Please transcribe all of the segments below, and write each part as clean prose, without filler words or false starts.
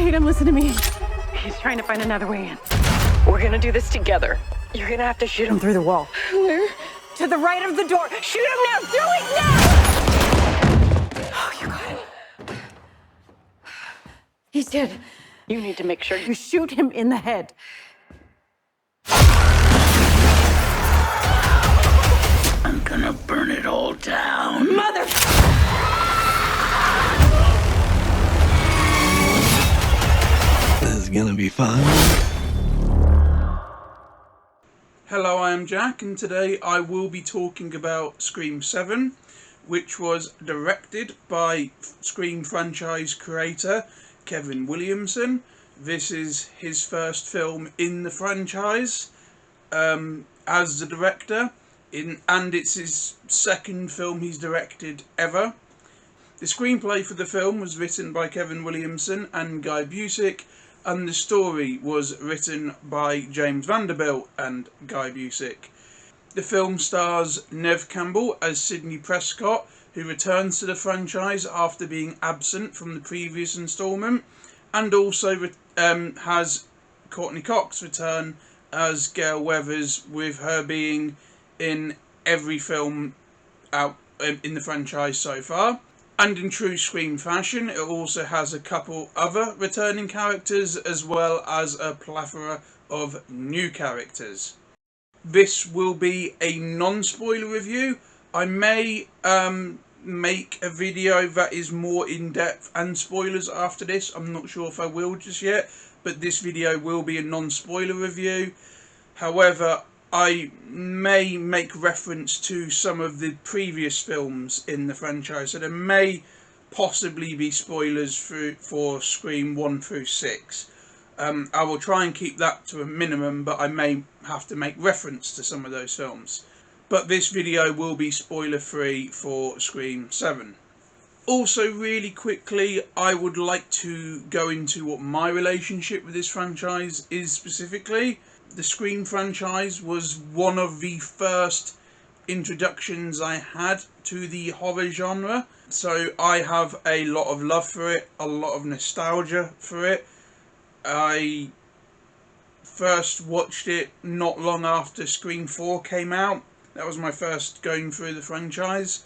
Tatum, listen to me. He's trying to find another way in. We're gonna do this together. You're gonna have to shoot him through the wall. Where? To the right of the door. Shoot him now! Do it now! Oh, you got him. He's dead. You need to make sure you shoot him in the head. I'm gonna burn it all down. Mother! This is gonna be fun. Hello, I am Jack, and today I will be talking about Scream 7, which was directed by Scream franchise creator Kevin Williamson. This is his first film in the franchise as the director, and it's his second film he's directed ever. The screenplay for the film was written by Kevin Williamson and Guy Busick, and the story was written by James Vanderbilt and Guy Busick. The film stars Neve Campbell as Sidney Prescott, who returns to the franchise after being absent from the previous instalment, and also has Courtney Cox return as Gail Weathers, with her being in every film out in the franchise so far. And in true Scream fashion, it also has a couple other returning characters as well as a plethora of new characters. This will be a non-spoiler review. I may make a video that is more in-depth and spoilers after this. I'm not sure if I will just yet, but this video will be a non-spoiler review. However, I may make reference to some of the previous films in the franchise, so there may possibly be spoilers for Scream 1 through 6. I will try and keep that to a minimum, but I may have to make reference to some of those films. But this video will be spoiler free for Scream 7. Also, really quickly, I would like to go into what my relationship with this franchise is specifically. The Scream franchise was one of the first introductions I had to the horror genre, so I have a lot of love for it, a lot of nostalgia for it. I first watched it not long after Scream 4 came out. That was my first going through the franchise.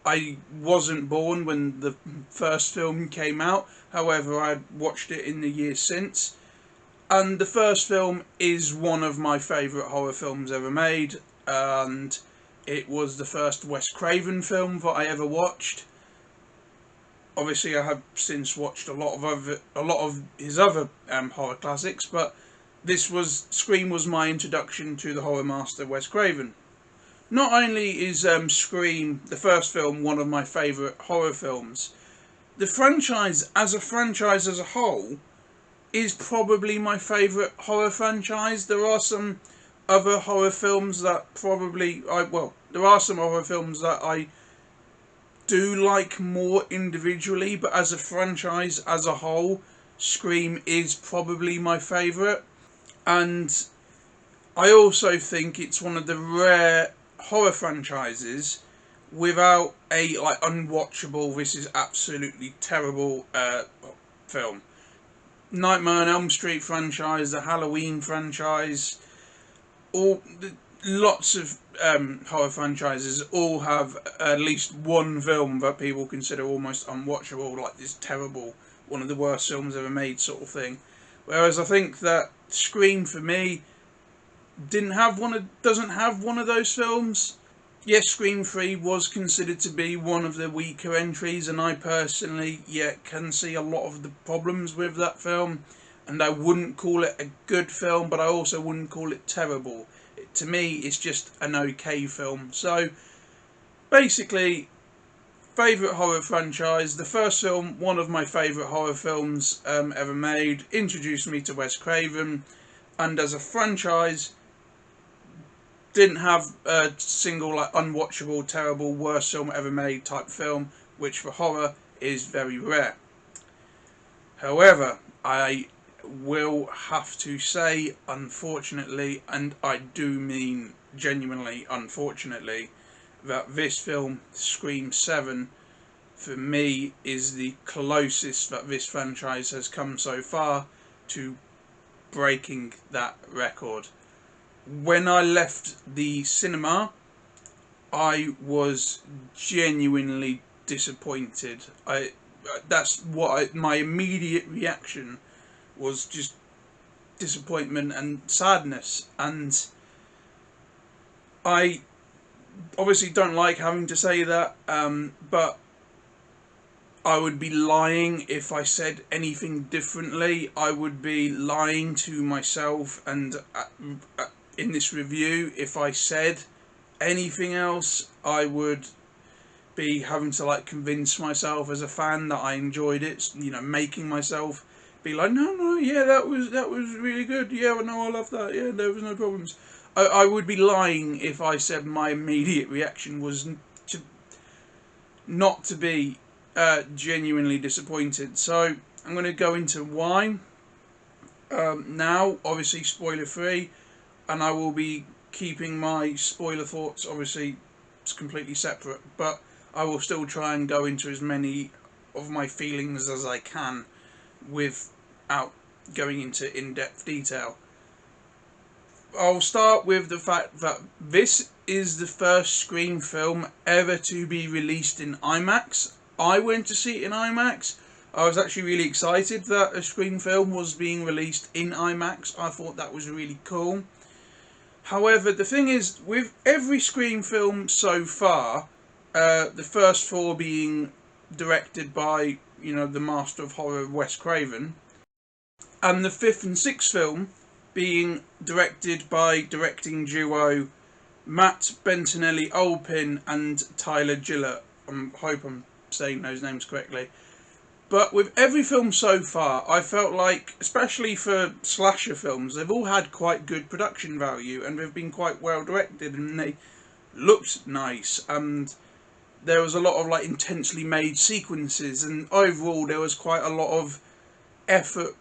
I wasn't born when the first film came out, however I watched it in the years since. And the first film is one of my favourite horror films ever made, and it was the first Wes Craven film that I ever watched. Obviously, I have since watched a lot of his other horror classics, but Scream was my introduction to the horror master Wes Craven. Not only is Scream, the first film, one of my favourite horror films, the franchise as a whole is probably my favourite horror franchise. There are some other horror films that there are some horror films that I do like more individually, but as a franchise as a whole, Scream is probably my favourite. And I also think it's one of the rare horror franchises without a unwatchable, this is absolutely terrible film. Nightmare on Elm Street franchise, the Halloween franchise, lots of horror franchises all have at least one film that people consider almost unwatchable, like this terrible, one of the worst films ever made sort of thing. Whereas I think that Scream, for me, doesn't have one of those films. Yes, Scream 3 was considered to be one of the weaker entries, and I personally can see a lot of the problems with that film, and I wouldn't call it a good film, but I also wouldn't call it terrible. To me, it's just an okay film. So, basically, favourite horror franchise. The first film, one of my favourite horror films ever made, introduced me to Wes Craven, and as a franchise, didn't have a single unwatchable, terrible, worst film ever made type film, which for horror is very rare. However, I will have to say, unfortunately, and I do mean genuinely unfortunately, that this film, Scream 7, for me, is the closest that this franchise has come so far to breaking that record. When I left the cinema, I was genuinely disappointed. My immediate reaction was just disappointment and sadness, and I obviously don't like having to say that, but I would be lying if I said anything differently. I would be lying to myself and in this review if I said anything else. I would be having to like convince myself as a fan that I enjoyed it, you know, making myself be like, no, yeah, that was really good, yeah, no, I love that, yeah, there was no problems. I would be lying if I said my immediate reaction was not to be genuinely disappointed. So I'm going to go into why now, obviously spoiler free, and I will be keeping my spoiler thoughts obviously completely separate, but I will still try and go into as many of my feelings as I can without going into in-depth detail. I'll start with the fact that this is the first Scream film ever to be released in IMAX. I went to see it in IMAX. I was actually really excited that a Scream film was being released in IMAX. I thought that was really cool. However, the thing is, with every Scream film so far, the first four being directed by, you know, the master of horror, Wes Craven, and the fifth and sixth film being directed by directing duo Matt Bettinelli-Olpin and Tyler Gillett. I hope I'm saying those names correctly. But with every film so far, I felt like, especially for slasher films, they've all had quite good production value and they've been quite well directed and they looked nice, and there was a lot of like intensely made sequences, and overall there was quite a lot of effort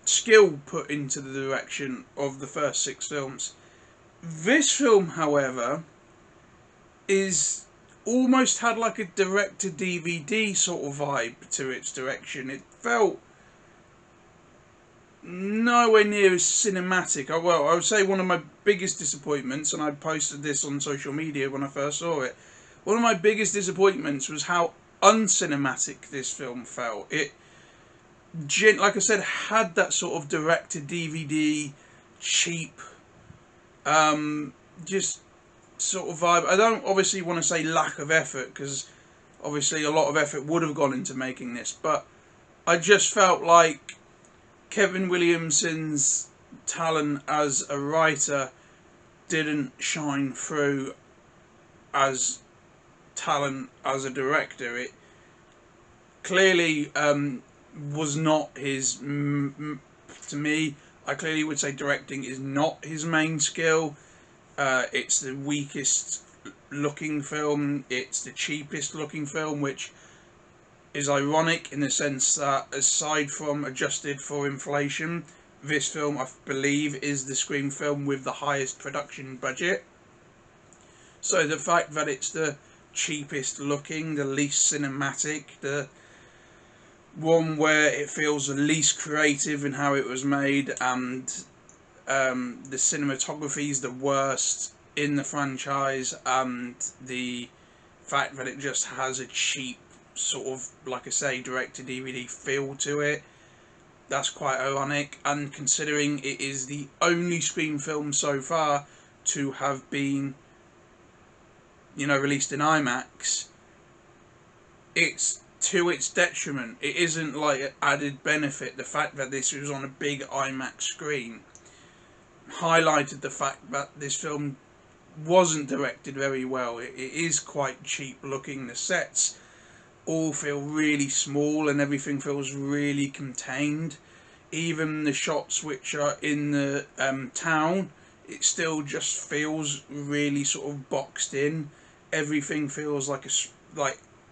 skill put into the direction of the first six films. This film, however, is almost had like a direct-to-DVD sort of vibe to its direction. It felt nowhere near as cinematic. Well, I would say one of my biggest disappointments, and I posted this on social media when I first saw it, one of my biggest disappointments was how uncinematic this film felt. It, like I said, had that sort of direct-to-DVD, cheap, just sort of vibe. I don't obviously want to say lack of effort, because obviously a lot of effort would have gone into making this, but I just felt like Kevin Williamson's talent as a writer didn't shine through as talent as a director. It clearly was not his, to me, I clearly would say directing is not his main skill. It's the weakest looking film, it's the cheapest looking film, which is ironic in the sense that aside from adjusted for inflation, this film, I believe, is the Scream film with the highest production budget. So the fact that it's the cheapest looking, the least cinematic, the one where it feels the least creative in how it was made, and the cinematography is the worst in the franchise, and the fact that it just has a cheap sort of, like I say, direct-to-DVD feel to it, that's quite ironic. And considering it is the only Scream film so far to have been, you know, released in IMAX, it's to its detriment. It isn't like an added benefit. The fact that this was on a big IMAX screen highlighted the fact that this film wasn't directed very well. It is quite cheap looking. The sets all feel really small and everything feels really contained. Even the shots which are in the town, it still just feels really sort of boxed in. Everything feels like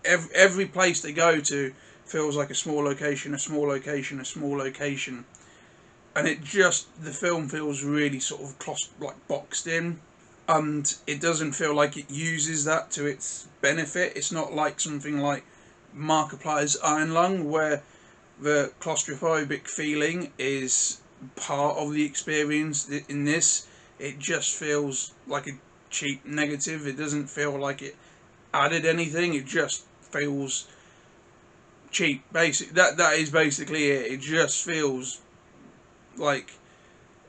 every place they go to feels like a small location, a small location, a small location. And it just, the film feels really sort of boxed in, and it doesn't feel like it uses that to its benefit. It's not like something like Markiplier's Iron Lung, where the claustrophobic feeling is part of the experience. In this, it just feels like a cheap negative. It doesn't feel like it added anything. It just feels cheap. That is basically it. It just feels like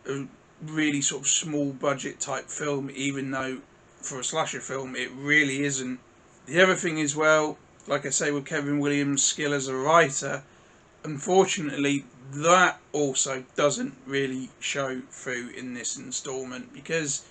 a really sort of small budget type film, even though for a slasher film it really isn't. The other thing is, well, like I say, with Kevin Williams' skill as a writer, unfortunately that also doesn't really show through in this installment, because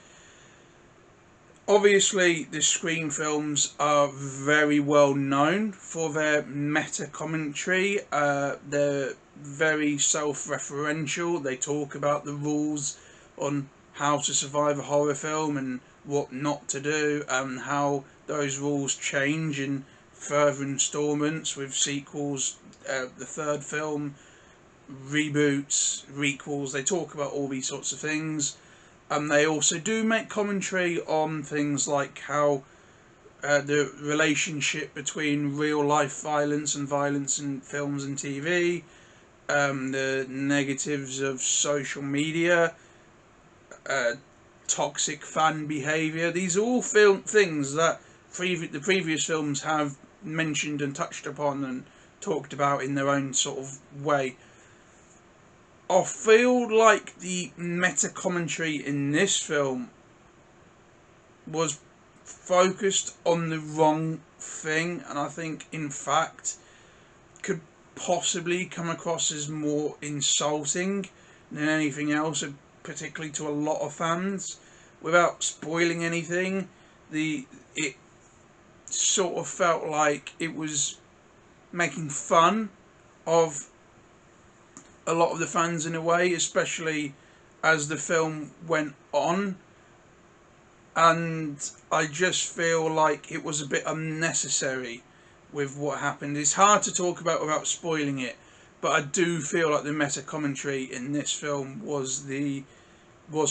obviously the Scream films are very well known for their meta commentary. They're very self-referential. They talk about the rules on how to survive a horror film and what not to do, and how those rules change in further installments with sequels, the third film, reboots, requels. They talk about all these sorts of things. And they also do make commentary on things like how the relationship between real life violence and violence in films and TV, the negatives of social media, toxic fan behaviour. These are all things that the previous films have mentioned and touched upon and talked about in their own sort of way. I feel like the meta commentary in this film was focused on the wrong thing, and I think in fact could possibly come across as more insulting than anything else, particularly to a lot of fans. Without spoiling anything, it sort of felt like it was making fun of a lot of the fans in a way, especially as the film went on, and I just feel like it was a bit unnecessary with what happened. It's hard to talk about without spoiling it, but I do feel like the meta commentary in this film was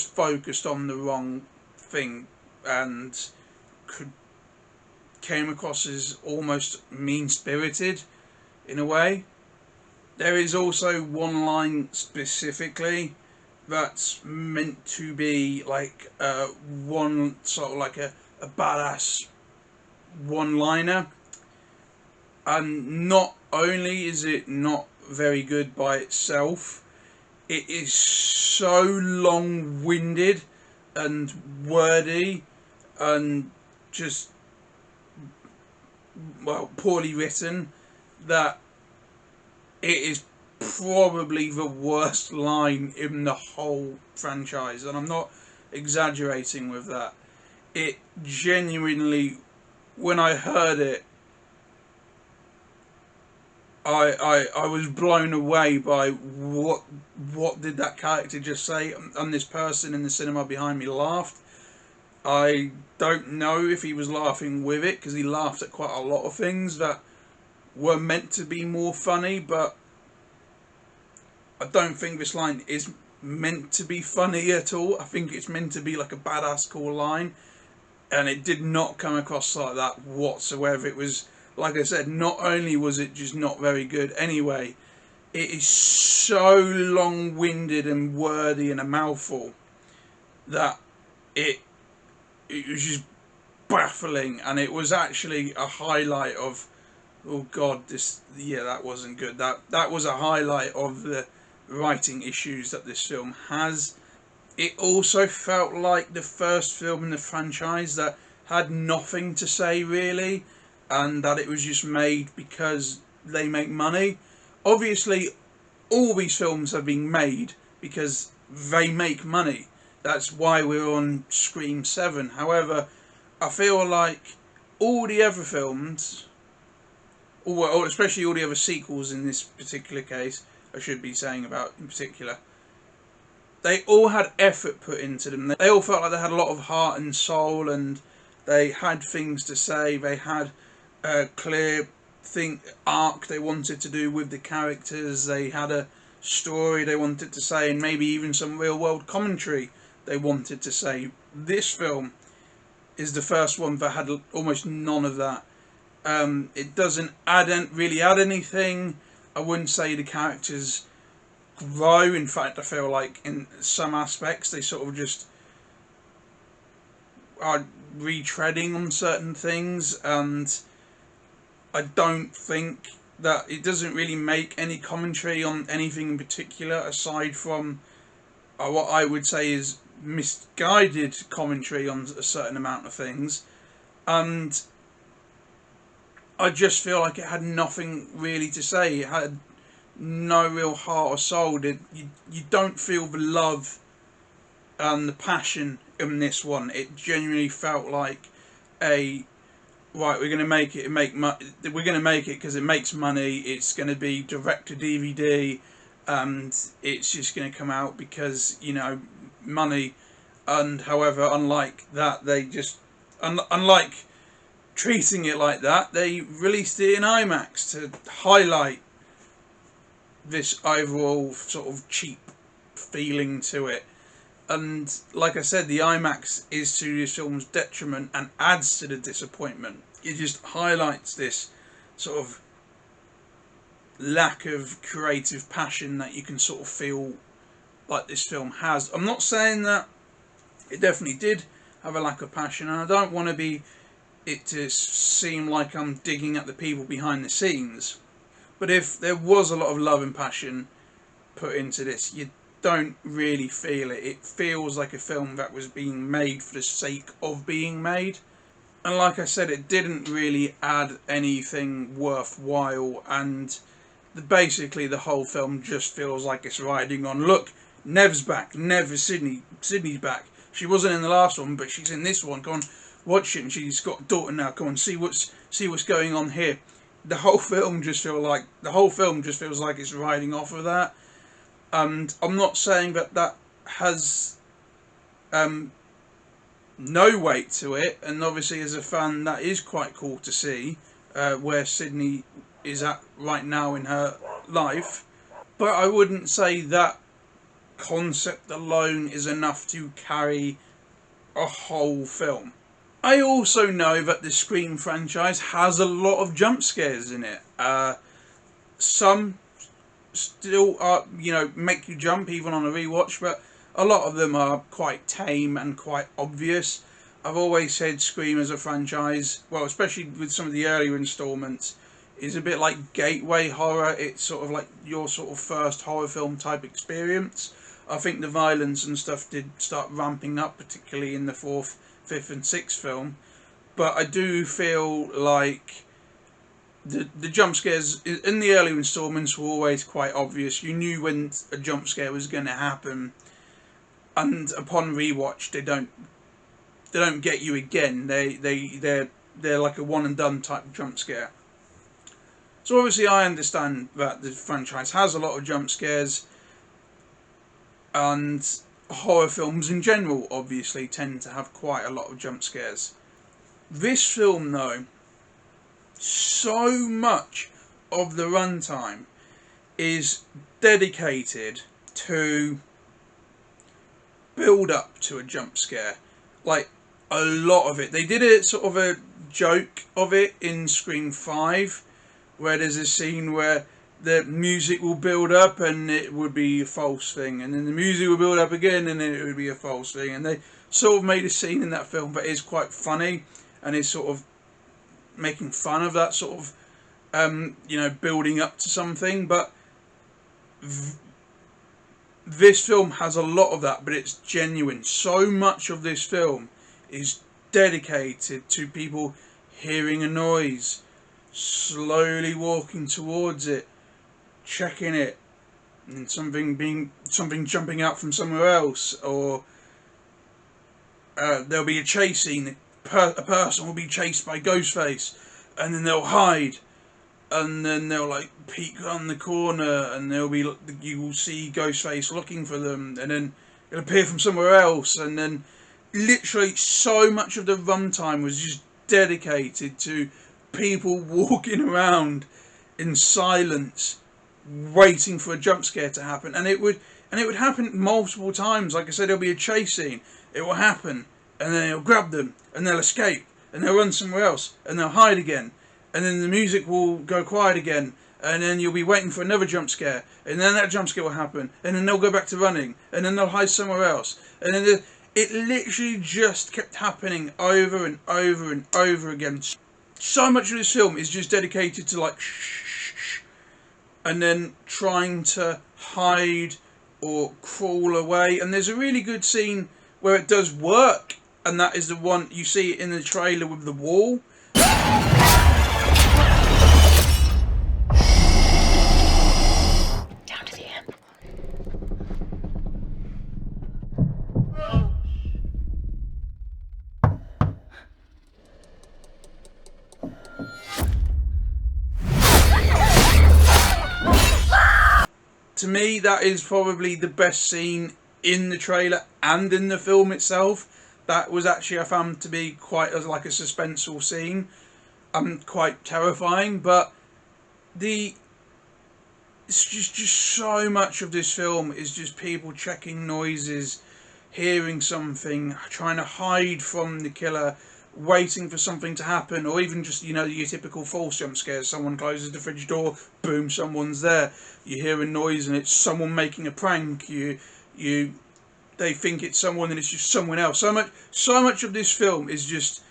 focused on the wrong thing and came across as almost mean-spirited in a way. There is also one line specifically that's meant to be like one sort of like a badass one-liner, and not only is it not very good by itself, it is so long-winded and wordy and just, well, poorly written, that it is probably the worst line in the whole franchise, and I'm not exaggerating with that. It genuinely, when I heard it, I was blown away by what did that character just say, and this person in the cinema behind me laughed. I don't know if he was laughing with it, because he laughed at quite a lot of things that were meant to be more funny, but I don't think this line is meant to be funny at all. I think it's meant to be like a badass cool line, and it did not come across like that whatsoever. It was, like I said, not only was it just not very good anyway, it is so long-winded and wordy and a mouthful that it was just baffling, and it was actually a highlight of, oh god, that wasn't good. That was a highlight of the writing issues that this film has. It also felt like the first film in the franchise that had nothing to say really, and that it was just made because they make money. Obviously, all these films have been made because they make money. That's why we're on Scream 7. However, I feel like all the other films, or especially all the other sequels in this particular case, I should be saying about in particular, they all had effort put into them. They all felt like they had a lot of heart and soul, and they had things to say. They had a clear arc they wanted to do with the characters. They had a story they wanted to say, and maybe even some real world commentary they wanted to say. This film is the first one that had almost none of that. It doesn't really add anything. I wouldn't say the characters grow. In fact, I feel like in some aspects they sort of just are retreading on certain things, and I don't think that it doesn't really make any commentary on anything in particular aside from what I would say is misguided commentary on a certain amount of things, and I just feel like it had nothing really to say. It had no real heart or soul. You don't feel the love and the passion in this one. It genuinely felt like a right. We're going to make it. We're going to make it because it makes money. It's going to be direct to DVD, and it's just going to come out because money. And however, unlike that, they just unlike treating it like that, they released it in IMAX to highlight this overall sort of cheap feeling to it. And like I said, the IMAX is to this film's detriment and adds to the disappointment. It just highlights this sort of lack of creative passion that you can sort of feel like this film has. I'm not saying that it definitely did have a lack of passion, and I don't want it to seem like I'm digging at the people behind the scenes. But if there was a lot of love and passion put into this, you don't really feel it. It feels like a film that was being made for the sake of being made. And like I said, it didn't really add anything worthwhile, and basically the whole film just feels like it's riding on, look, Nev's back, Sydney's back. She wasn't in the last one, but she's in this one. Go on, watch it, and she's got a daughter now. Come on, see what's going on here. The whole film just feels like it's riding off of that. And I'm not saying that has no weight to it, and obviously as a fan that is quite cool to see where Sydney is at right now in her life, but I wouldn't say that concept alone is enough to carry a whole film. I also know that the Scream franchise has a lot of jump scares in it. Some still are, make you jump even on a rewatch, but a lot of them are quite tame and quite obvious. I've always said Scream as a franchise, well, especially with some of the earlier installments, is a bit like gateway horror. It's sort of like your sort of first horror film type experience. I think the violence and stuff did start ramping up, particularly in the 4th, 5th and 6th film. But I do feel like the jump scares in the early installments were always quite obvious. You knew when a jump scare was going to happen, and upon rewatch they don't get you again. They're like a one and done type jump scare. So obviously I understand that the franchise has a lot of jump scares, and horror films in general obviously tend to have quite a lot of jump scares. This film though, so much of the runtime is dedicated to build up to a jump scare. Like, a lot of it. They did a sort of a joke of it in Scream 5, where there's a scene where the music will build up and it would be a false thing, and then the music will build up again and then it would be a false thing, and they sort of made a scene in that film that is quite funny and is sort of making fun of that sort of building up to something. But this film has a lot of that, but it's genuine. So much of this film is dedicated to people hearing a noise, slowly walking towards it, checking it, and something jumping out from somewhere else, or there'll be a chase scene. A person will be chased by Ghostface, and then they'll hide, and then they'll like peek around the corner, and you will see Ghostface looking for them, and then it'll appear from somewhere else, and then literally so much of the runtime was just dedicated to people walking around in silence, waiting for a jump scare to happen, and it would happen multiple times. Like I said, there'll be a chase scene, it will happen, and then it'll grab them, and they'll escape, and they'll run somewhere else, and they'll hide again, and then the music will go quiet again, and then you'll be waiting for another jump scare, and then that jump scare will happen, and then they'll go back to running, and then they'll hide somewhere else, and then it literally just kept happening over and over and over again. So much of this film is just dedicated to like shh, and then trying to hide or crawl away. And there's a really good scene where it does work, and that is the one you see in the trailer with the wall. Down to the end. To me, that is probably the best scene in the trailer and in the film itself. That was actually, I found to be quite like a suspenseful scene, quite terrifying. But it's just so much of this film is just people checking noises, hearing something, trying to hide from the killer, waiting for something to happen, or even just, you know, your typical false jump scares. Someone closes the fridge door, boom, someone's there. You hear a noise and it's someone making a prank. They think it's someone and it's just someone else. So much of this film is just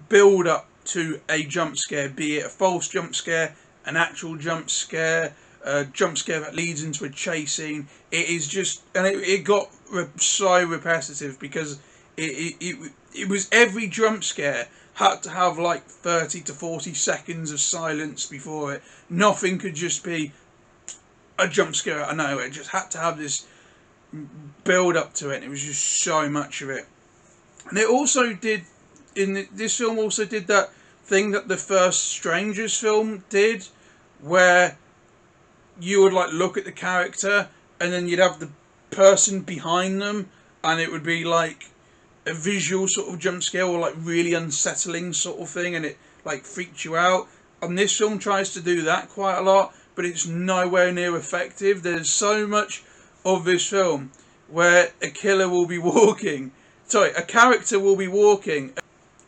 build up to a jump scare, be it a false jump scare, an actual jump scare, a jump scare that leads into a chase scene. It is just, and it got so repetitive because it was every jump scare had to have like 30 to 40 seconds of silence before it. Nothing could just be a jump scare out of nowhere. It just had to have this build up to it. It was just so much of it. And it also did, this film also did that thing that the first Strangers film did, where you would like look at the character and then you'd have the person behind them, and it would be like a visual sort of jump scare or like really unsettling sort of thing, and it like freaked you out. And this film tries to do that quite a lot, but it's nowhere near effective. There's so much of this film where a character will be walking,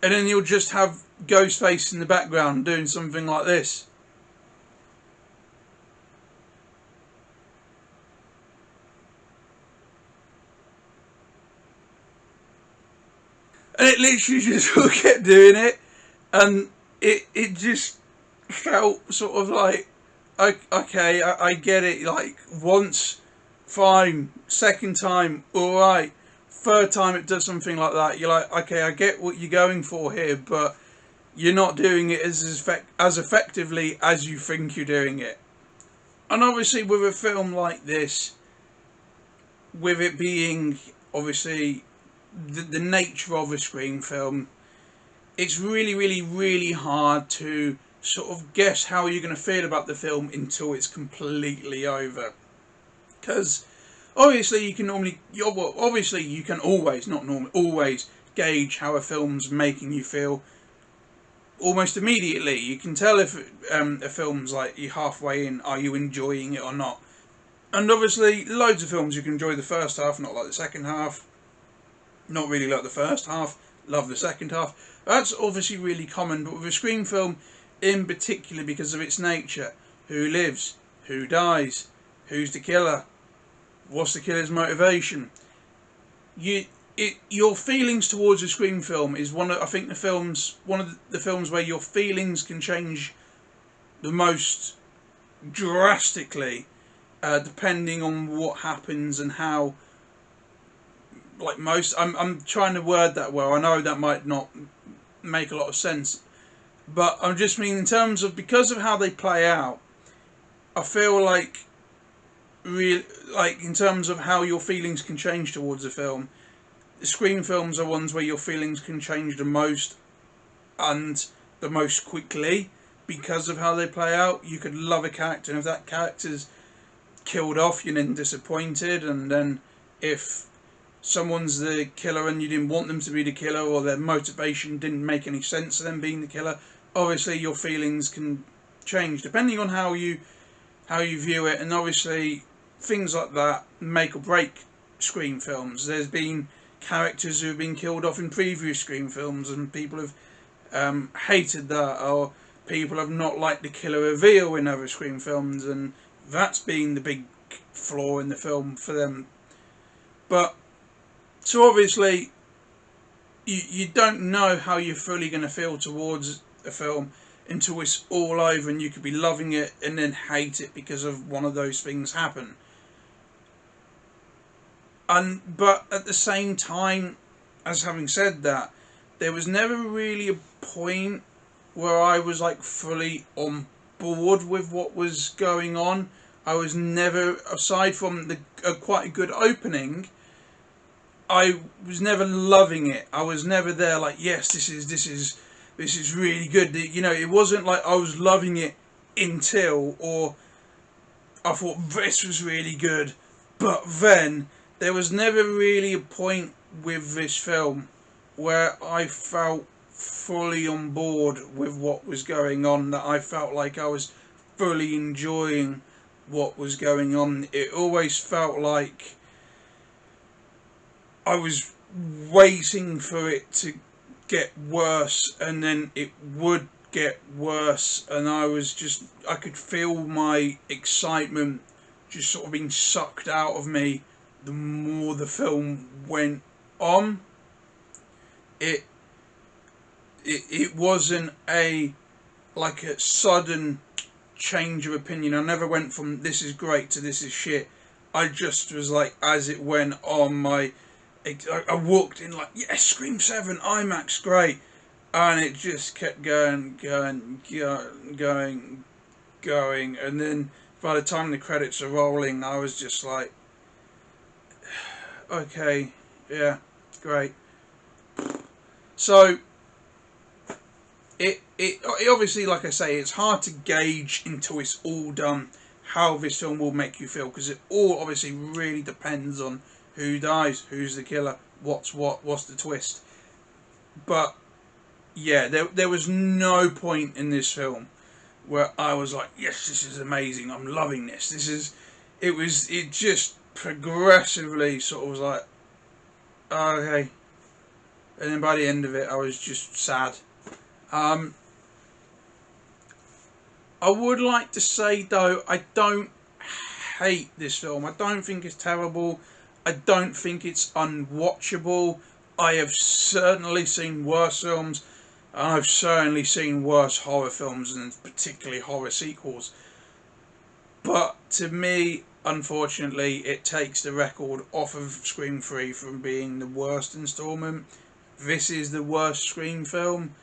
and then you'll just have Ghostface in the background doing something like this. And it literally just kept doing it, and it just felt sort of like, okay, I get it, like, once, fine, second time, alright, third time it does something like that, you're like, okay, I get what you're going for here, but you're not doing it as effectively as you think you're doing it. And obviously with a film like this, with it being, obviously, the nature of a Scream film, it's really, really, really hard to sort of guess how you're going to feel about the film until it's completely over. Because obviously you can always gauge how a film's making you feel almost immediately. You can tell if a film's like you're halfway in, are you enjoying it or not. And obviously loads of films you can enjoy the first half, not like the second half. Not really like the first half, love the second half. That's obviously really common, but with a Scream film in particular, because of its nature, who lives, who dies, who's the killer, what's the killer's motivation, your feelings towards a Scream film is one of the films where your feelings can change the most drastically, depending on what happens and how. Like most, I'm trying to word that well. I know that might not make a lot of sense, but I'm just mean in terms of, because of how they play out, I feel like in terms of how your feelings can change towards a film, the Scream films are ones where your feelings can change the most and the most quickly because of how they play out. You could love a character, and if that character's killed off, you're then disappointed, and then if someone's the killer and you didn't want them to be the killer, or their motivation didn't make any sense to them being the killer, obviously your feelings can change depending on how you view it. And obviously things like that make or break Scream films. There's been characters who have been killed off in previous Scream films and people have hated that, or people have not liked the killer reveal in other Scream films, and that's been the big flaw in the film for them. But so obviously you don't know how you're fully going to feel towards a film until it's all over, and you could be loving it and then hate it because of one of those things happen. But at the same time, as having said that, there was never really a point where I was like fully on board with what was going on. I was never, aside from quite a good opening, I was never loving it. I was never there like, yes, this is really good. You know, it wasn't like I was loving it until, or I thought this was really good, but then there was never really a point with this film where I felt fully on board with what was going on, that I felt like I was fully enjoying what was going on. It always felt like I was waiting for it to get worse, and then it would get worse, and I could feel my excitement just sort of being sucked out of me the more the film went on. It wasn't a sudden change of opinion. I never went from this is great to this is shit. I just was like, as it went on, I walked in like, yes, Scream 7 IMAX, great, and it just kept going, and then by the time the credits are rolling, I was just like, okay, yeah, great. So it obviously, like I say, it's hard to gauge until it's all done how this film will make you feel, because it all obviously really depends on who dies, who's the killer, what's the twist. But yeah, there was no point in this film where I was like, yes, this is amazing, I'm loving this. It just progressively sort of was like, oh, okay. And then by the end of it, I was just sad. I would like to say, though, I don't hate this film. I don't think it's terrible. I don't think it's unwatchable. I have certainly seen worse films, and I've certainly seen worse horror films, and particularly horror sequels. But to me, unfortunately, it takes the record off of Scream 3 from being the worst installment. This is the worst Scream film.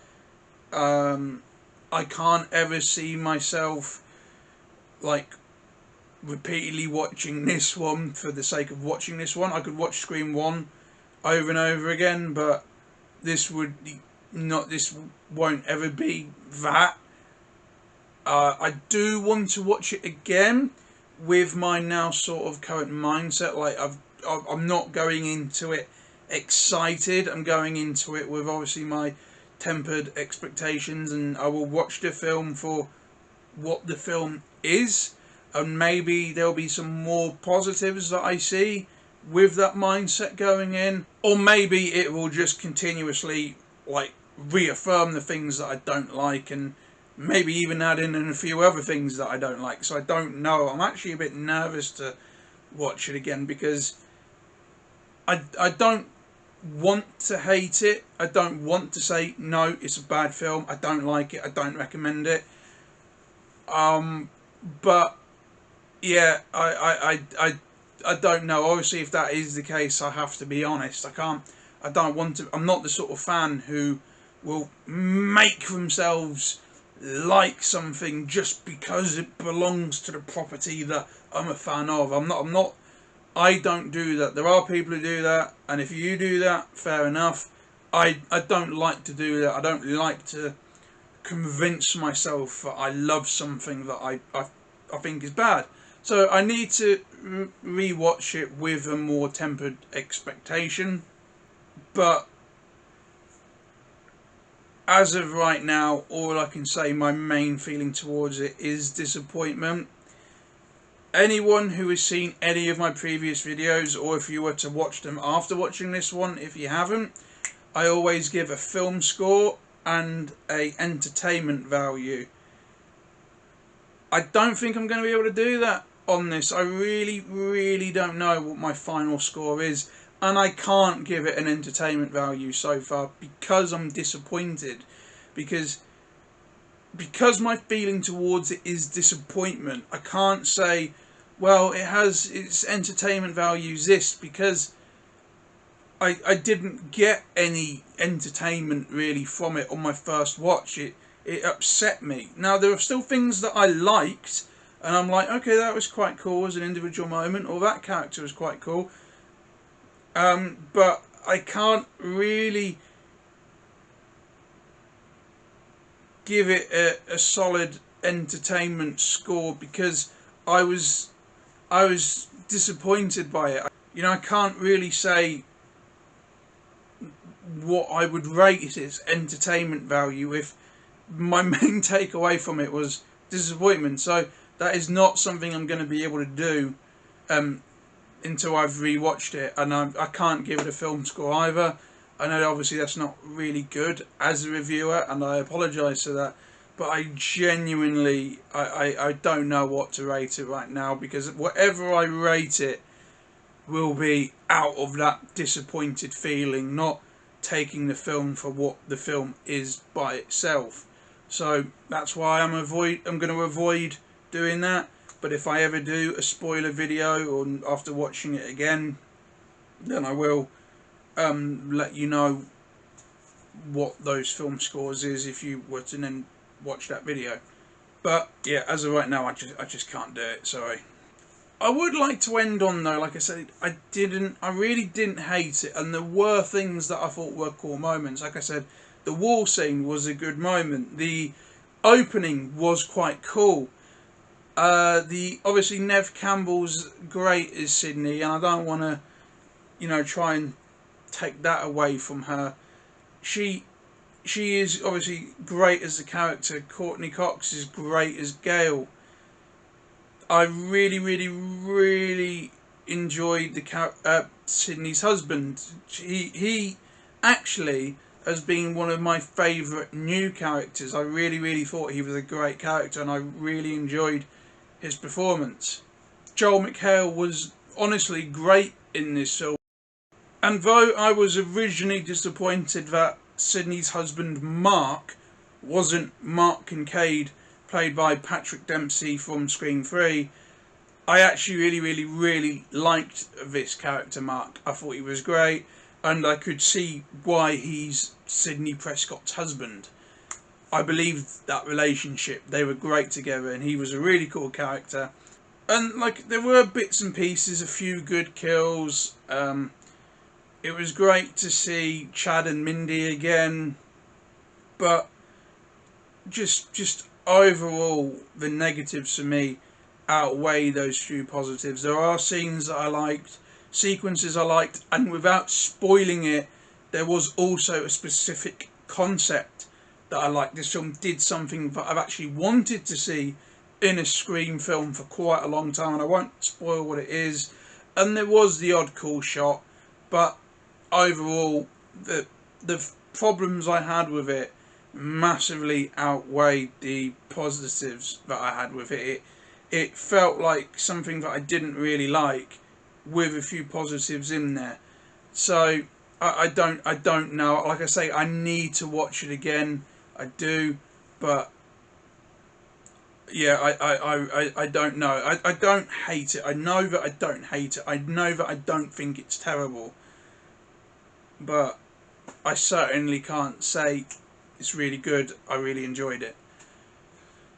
I can't ever see myself like repeatedly watching this one for the sake of watching this one. I could watch Scream 1 over and over again, but this won't ever be that. I do want to watch it again with my now sort of current mindset. Like I'm not going into it excited. I'm going into it with obviously my tempered expectations, and I will watch the film for what the film is, and maybe there'll be some more positives that I see with that mindset going in, or maybe it will just continuously like reaffirm the things that I don't like, and maybe even add in a few other things that I don't like. So I don't know. I'm actually a bit nervous to watch it again, because I don't want to hate it. I don't want to say no, it's a bad film, I don't like it, I don't recommend it. But yeah, I don't know. Obviously, if that is the case, I have to be honest. I don't want to. I'm not the sort of fan who will make themselves like something just because it belongs to the property that I'm a fan of. I'm not. I don't do that. There are people who do that, and if you do that, fair enough. I don't like to do that. I don't like to convince myself that I love something that I think is bad. So I need to re-watch it with a more tempered expectation. But as of right now, all I can say, my main feeling towards it is disappointment. Anyone who has seen any of my previous videos, or if you were to watch them after watching this one, if you haven't, I always give a film score and a entertainment value. I don't think I'm going to be able to do that on this. I really, really don't know what my final score is, and I can't give it an entertainment value so far because I'm disappointed, because my feeling towards it is disappointment. I can't say, well, it has its entertainment values this, because I didn't get any entertainment really from it on my first watch. It upset me. Now, there are still things that I liked, and I'm like, okay, that was quite cool as an individual moment, or that character was quite cool. But I can't really give it a solid entertainment score because I was disappointed by it. You know, I can't really say what I would rate its entertainment value if my main takeaway from it was disappointment. So that is not something I'm going to be able to do until I've rewatched it, and I can't give it a film score either. I know obviously that's not really good as a reviewer, and I apologise for that, but I genuinely I don't know what to rate it right now, because whatever I rate it will be out of that disappointed feeling, not taking the film for what the film is by itself. So that's why I'm going to avoid doing that. But if I ever do a spoiler video, or after watching it again, then I will let you know what those film scores is if you were to then watch that video. But yeah, as of right now, I just can't do it. Sorry. I would like to end on, though, like I said, I really didn't hate it, and there were things that I thought were cool moments. Like I said, the wall scene was a good moment. The opening was quite cool. Obviously Neve Campbell's great as Sydney, and I don't want to, you know, try and take that away from her. She is obviously great as the character. Courtney Cox is great as Gale. I really, really, really enjoyed the Sydney's husband. He actually has been one of my favourite new characters. I really, really thought he was a great character, and I really enjoyed his performance. Joel McHale was honestly great in this film. And though I was originally disappointed that Sydney's husband Mark wasn't Mark Kincaid, played by Patrick Dempsey from Scream 3, I actually really, really, really liked this character Mark. I thought he was great, and I could see why he's Sidney Prescott's husband. I believed that relationship. They were great together, and he was a really cool character. And like, there were bits and pieces, a few good kills. It was great to see Chad and Mindy again, but just overall, the negatives for me outweigh those few positives. There are scenes that I liked, sequences I liked, and without spoiling it, there was also a specific concept that I liked. This film did something that I've actually wanted to see in a Scream film for quite a long time, and I won't spoil what it is. And there was the odd cool shot, but overall, the problems I had with it massively outweighed the positives that I had with it. It felt like something that I didn't really like, with a few positives in there. So I don't know. Like I say, I need to watch it again. I do, but yeah, I don't know. I don't hate it. I know that I don't hate it. I know that I don't think it's terrible, but I certainly can't say it's really good. I really enjoyed it.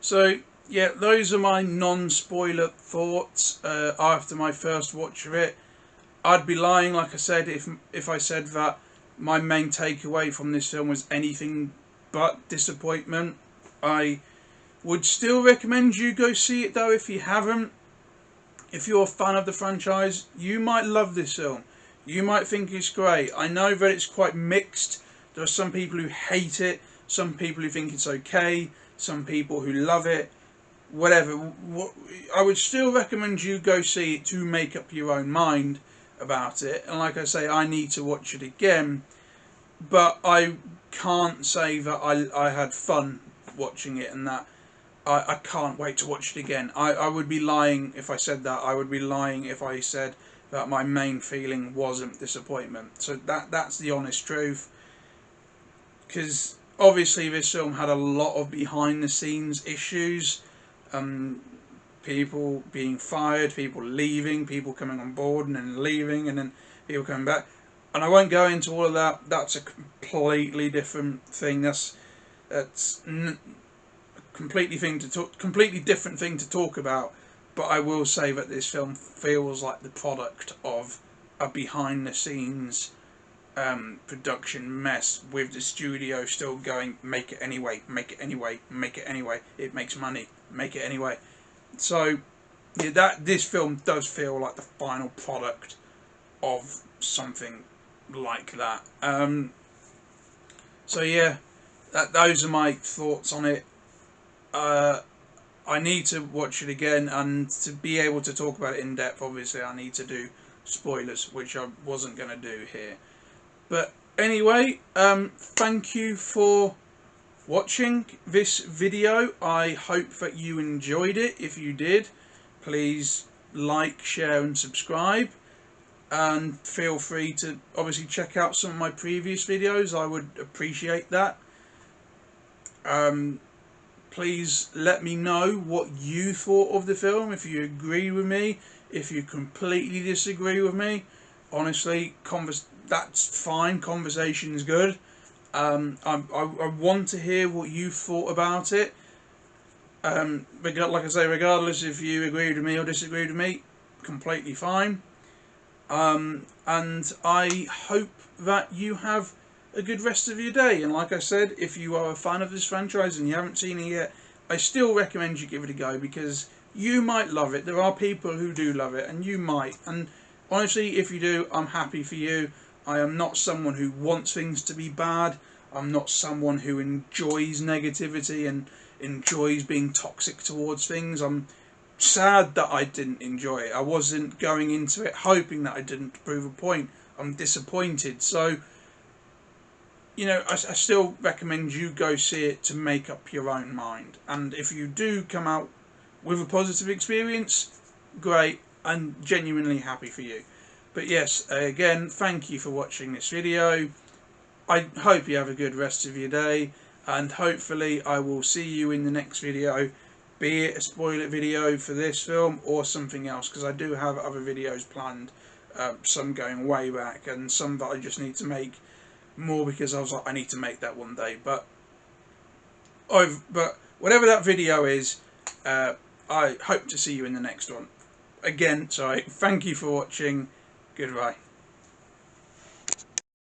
So yeah, those are my non-spoiler thoughts after my first watch of it. I'd be lying, like I said, if I said that my main takeaway from this film was anything but disappointment. I would still recommend you go see it, though, if you haven't. If you're a fan of the franchise, you might love this film. You might think it's great. I know that it's quite mixed. There are some people who hate it, some people who think it's okay, some people who love it, whatever. I would still recommend you go see it to make up your own mind about it. And like I say, I need to watch it again, but I can't say that I had fun watching it, and that I can't wait to watch it again. I would be lying if I said that. I would be lying if I said that my main feeling wasn't disappointment. So that's the honest truth. Because obviously this film had a lot of behind the scenes issues. People being fired, people leaving, people coming on board and then leaving, and then people coming back. And I won't go into all of that. That's a completely different thing. That's completely different thing to talk about. But I will say that this film feels like the product of a behind the scenes production mess, with the studio still going, make it anyway, make it anyway, make it anyway, it makes money, make it anyway. So yeah, this film does feel like the final product of something like that. So yeah, those are my thoughts on it. I need to watch it again, and to be able to talk about it in depth, obviously I need to do spoilers, which I wasn't going to do here. But anyway, thank you for watching this video. I hope that you enjoyed it. If you did, please like, share and subscribe, and feel free to obviously check out some of my previous videos. I would appreciate that. Please let me know what you thought of the film, if you agree with me, if you completely disagree with me. Honestly, that's fine, conversation is good. I want to hear what you thought about it. Like I say, regardless if you agreed with me or disagreed with me, completely fine. And I hope that you have a good rest of your day. And like I said, if you are a fan of this franchise and you haven't seen it yet, I still recommend you give it a go, because you might love it. There are people who do love it, and you might. And honestly, if you do, I'm happy for you. I am not someone who wants things to be bad. I'm not someone who enjoys negativity and enjoys being toxic towards things. I'm sad that I didn't enjoy it. I wasn't going into it hoping that I didn't prove a point. I'm disappointed. So, you know, I still recommend you go see it to make up your own mind. And if you do come out with a positive experience, great. I'm genuinely happy for you. But yes, again, thank you for watching this video. I hope you have a good rest of your day, and hopefully I will see you in the next video, be it a spoiler video for this film or something else, because I do have other videos planned, some going way back and some that I just need to make more because I was like, I need to make that one day. But whatever that video is, I hope to see you in the next one. Again, sorry, thank you for watching. Goodbye.